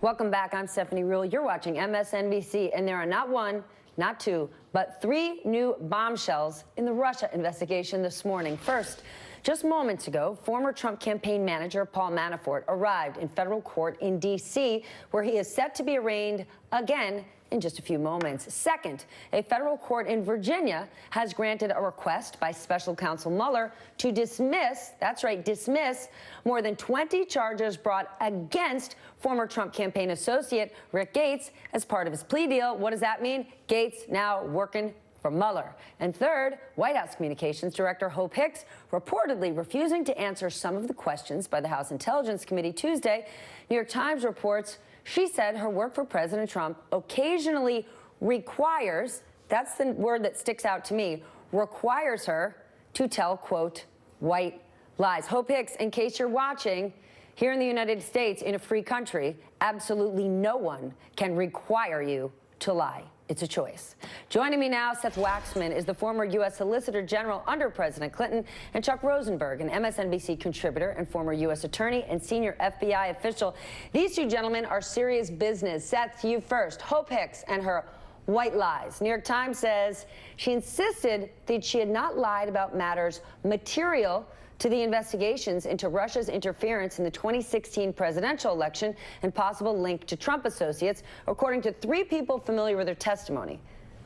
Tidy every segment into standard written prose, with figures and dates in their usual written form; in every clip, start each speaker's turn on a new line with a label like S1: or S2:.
S1: Welcome back. I'm Stephanie Ruhle. You're watching MSNBC, and there are not one, not two, but three new bombshells in the Russia investigation this morning. First, just moments ago, former Trump campaign manager Paul Manafort arrived in federal court in D.C., where he is set to be arraigned again in just a few moments. Second, a federal court in Virginia has granted a request by special counsel Mueller to dismiss, that's right, dismiss more than 20 charges brought against former Trump campaign associate Rick Gates as part of his plea deal. What does that mean? Gates now working for Mueller. And third, White House Communications Director Hope Hicks reportedly refusing to answer some of the questions by the House Intelligence Committee Tuesday. New York Times reports she said her work for President Trump occasionally requires, that's the word that sticks out to me, requires her to tell, quote, white lies. Hope Hicks, in case you're watching, here in the United States, in a free country, absolutely no one can require you to lie. It's a choice. Joining me now, Seth Waxman is the former U.S. Solicitor General under President Clinton, and Chuck Rosenberg, an MSNBC contributor and former U.S. attorney and senior FBI official. These two gentlemen are serious business. Seth, you first. Hope Hicks and her white lies. New York Times says she insisted that she had not lied about matters material to the investigations into Russia's interference in the 2016 presidential election and possible link to Trump associates, according to three people familiar with her testimony.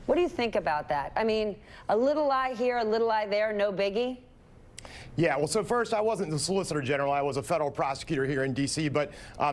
S1: What do you think about that? I mean, a little lie here, a little lie there, no biggie?
S2: Yeah, well, so first, I wasn't the Solicitor General. I was a federal prosecutor here in D.C. But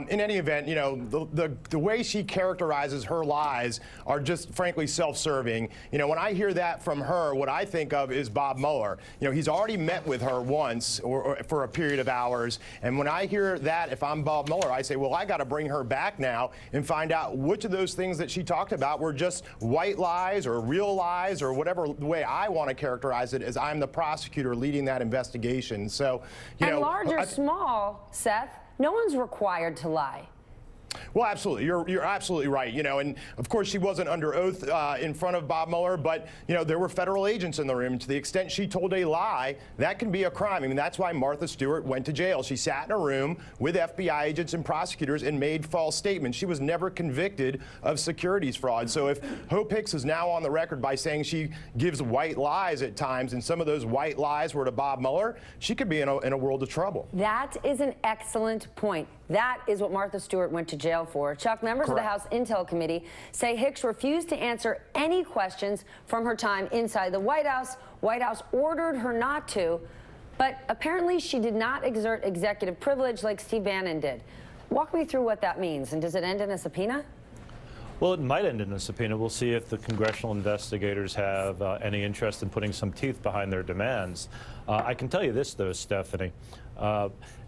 S2: in any event, you know, the way she characterizes her lies are just, frankly, self-serving. You know, when I hear that from her, what I think of is Bob Mueller. You know, he's already met with her once or for a period of hours. And when I hear that, if I'm Bob Mueller, I say, well, I got to bring her back now and find out which of those things that she talked about were just white lies or real lies or whatever the way I want to characterize it, as I'm the prosecutor leading that investigation. So, you know,
S1: large or small, Seth, no one's required to lie.
S2: Well, absolutely. You're absolutely right. You know, and of course she wasn't under oath in front of Bob Mueller, but, you know, there were federal agents in the room. To the extent she told a lie, that can be a crime. I mean, that's why Martha Stewart went to jail. She sat in a room with FBI agents and prosecutors and made false statements. She was never convicted of securities fraud. So if Hope Hicks is now on the record by saying she gives white lies at times, and some of those white lies were to Bob Mueller, she could be in a world of trouble.
S1: That is an excellent point. That is what Martha Stewart went to jail for. Chuck, members
S2: Correct.
S1: of the House Intel Committee say Hicks refused to answer any questions from her time inside the White House. White House ordered her not to, but apparently she did not exert executive privilege like Steve Bannon did. Walk me through what that means, and does it end in a subpoena?
S3: Well, it might end in a subpoena. We'll see if the congressional investigators have any interest in putting some teeth behind their demands. I can tell you this, though, Stephanie.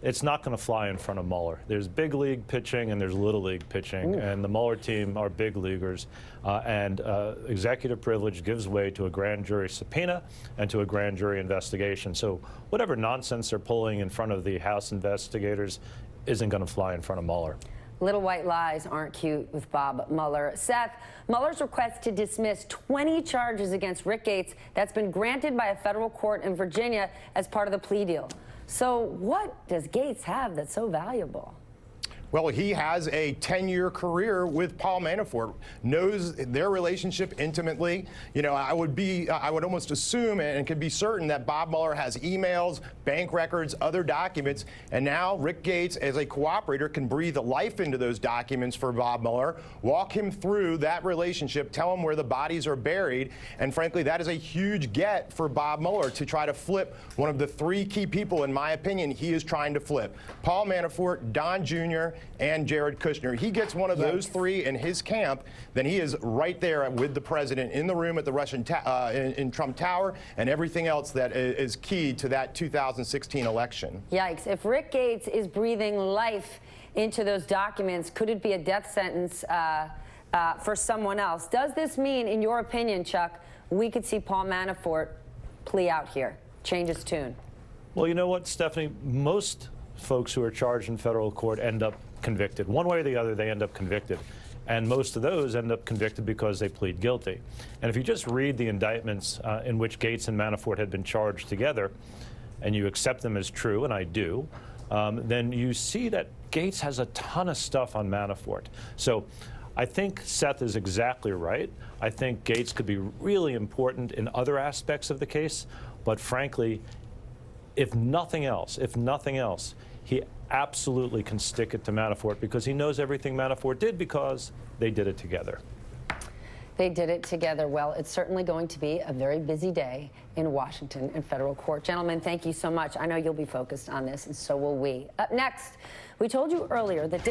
S3: It's not going to fly in front of Mueller. There's big league pitching and there's little league pitching, and the Mueller team are big leaguers. And executive privilege gives way to a grand jury subpoena and to a grand jury investigation. So whatever nonsense they're pulling in front of the House investigators isn't going to fly in front of Mueller.
S1: Little white lies aren't cute with Bob Mueller. Seth, Mueller's request to dismiss 20 charges against Rick Gates, that's been granted by a federal court in Virginia as part of the plea deal. So what does Gates have that's so valuable?
S2: Well, he has a 10-year career with Paul Manafort, knows their relationship intimately. You know, I would almost assume and can be certain that Bob Mueller has emails, bank records, other documents, and now Rick Gates, as a cooperator, can breathe life into those documents for Bob Mueller, walk him through that relationship, tell him where the bodies are buried, and frankly, that is a huge get for Bob Mueller to try to flip one of the three key people, in my opinion, he is trying to flip: Paul Manafort, Don Jr., and Jared Kushner. He gets one of those three in his camp, then he is right there with the president in the room at the Russian in Trump Tower, and everything else that is key to that 2016 election.
S1: Yikes. If Rick Gates is breathing life into those documents, could it be a death sentence for someone else? Does this mean, in your opinion, Chuck, we could see Paul Manafort plea out here, change his tune?
S3: Well, you know what, Stephanie? Most folks who are charged in federal court end up convicted. One way or the other, they end up convicted. And most of those end up convicted because they plead guilty. And if you just read the indictments in which Gates and Manafort had been charged together, and you accept them as true, and I do, then you see that Gates has a ton of stuff on Manafort. So I think Seth is exactly right. I think Gates could be really important in other aspects of the case, but frankly, if nothing else, he absolutely can stick it to Manafort because he knows everything Manafort did because they did it together.
S1: They did it together. Well, it's certainly going to be a very busy day in Washington and federal court. Gentlemen, thank you so much. I know you'll be focused on this, and so will we. Up next, we told you earlier that